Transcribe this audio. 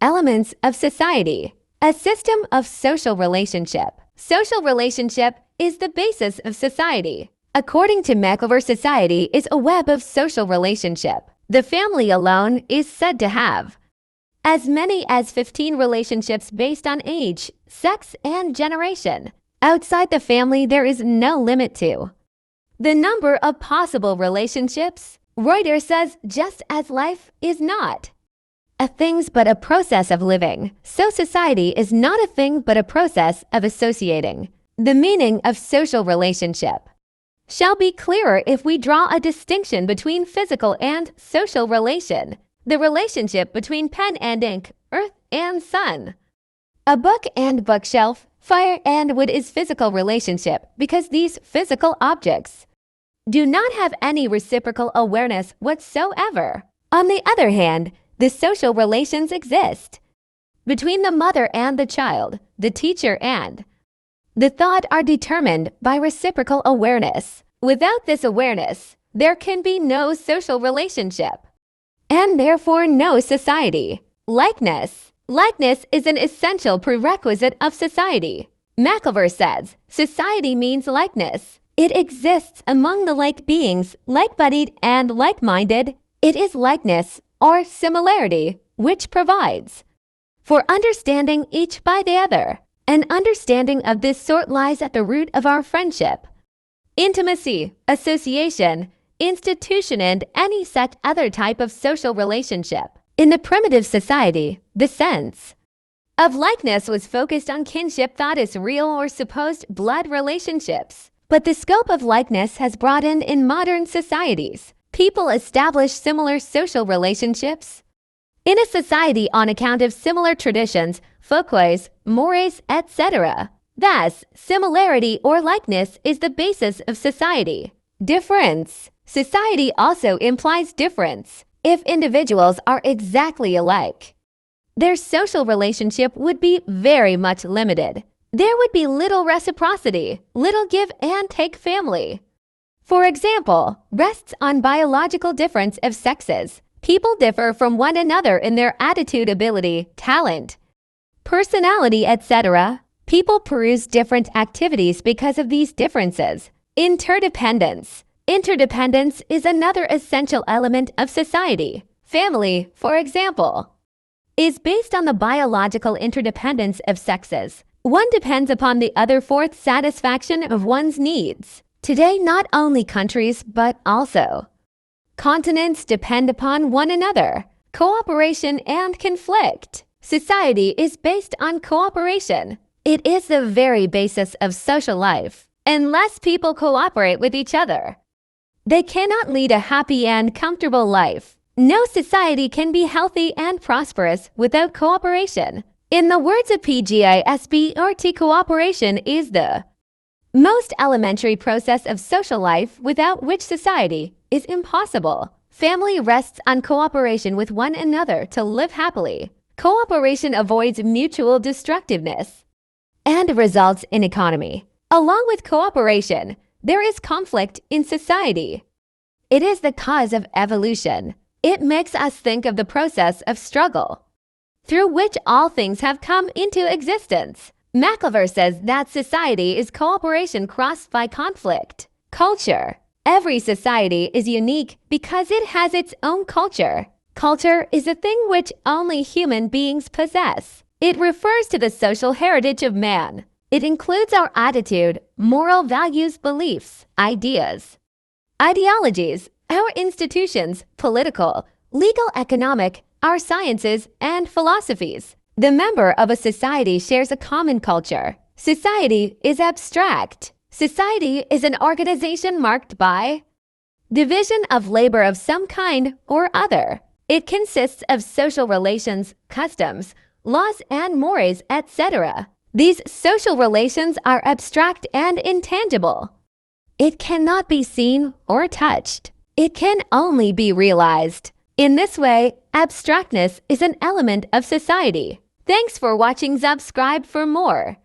Elements of society. A system of social relationship. Social relationship is the basis of society. According to McIlver, society is a web of social relationship. The family alone is said to have as many as 15 relationships based on age, sex, and generation. Outside the family, there is no limit to the number of possible relationships. Reuters says, just as life is not a thing but a process of living, so society is not a thing but a process of associating. The meaning of social relationship shall be clearer if we draw a distinction between physical and social relation, the relationship between pen and ink, earth and sun. A book and bookshelf, fire and wood is physical relationship because these physical objects do not have any reciprocal awareness whatsoever. On the other hand, the social relations exist between the mother and the child, the teacher and the thought are determined by reciprocal awareness. Without this awareness, there can be no social relationship, and therefore no society. Likeness. Likeness is an essential prerequisite of society. McIlver says, society means likeness. It exists among the like beings, like-bodied and like-minded. It is likeness or similarity which provides for understanding each by the other. An understanding of this sort lies at the root of our friendship, intimacy, association, institution, and any such other type of social relationship. In the primitive society, the sense of likeness was focused on kinship thought as real or supposed blood relationships. But the scope of likeness has broadened in modern societies. People establish similar social relationships in a society on account of similar traditions, folklores, mores, etc. Thus, similarity or likeness is the basis of society. Difference. Society also implies difference. If individuals are exactly alike, their social relationship would be very much limited. There would be little reciprocity, little give and take family. For example, rests on biological difference of sexes. People differ from one another in their attitude, ability, talent, personality, etc. People peruse different activities because of these differences. Interdependence. Interdependence is another essential element of society. Family, for example, is based on the biological interdependence of sexes. One depends upon the other for the satisfaction of one's needs. Today, not only countries, but also continents depend upon one another. Cooperation and conflict. Society is based on cooperation. It is the very basis of social life. Unless people cooperate with each other, they cannot lead a happy and comfortable life. No society can be healthy and prosperous without cooperation. In the words of PGISBRT, cooperation is the most elementary process of social life without which society is impossible. Family rests on cooperation with one another to live happily. Cooperation avoids mutual destructiveness and results in economy. Along with cooperation, there is conflict in society. It is the cause of evolution. It makes us think of the process of struggle through which all things have come into existence. McIlver says that society is cooperation crossed by conflict. Culture. Every society is unique because it has its own culture. Culture is a thing which only human beings possess. It refers to the social heritage of man. It includes our attitude, moral values, beliefs, ideas, ideologies, our institutions, political, legal, economic, our sciences, and philosophies. The member of a society shares a common culture. Society is abstract. Society is an organization marked by division of labor of some kind or other. It consists of social relations, customs, laws, and mores, etc. These social relations are abstract and intangible. It cannot be seen or touched. It can only be realized. In this way, abstractness is an element of society. Thanks for watching. Subscribe for more.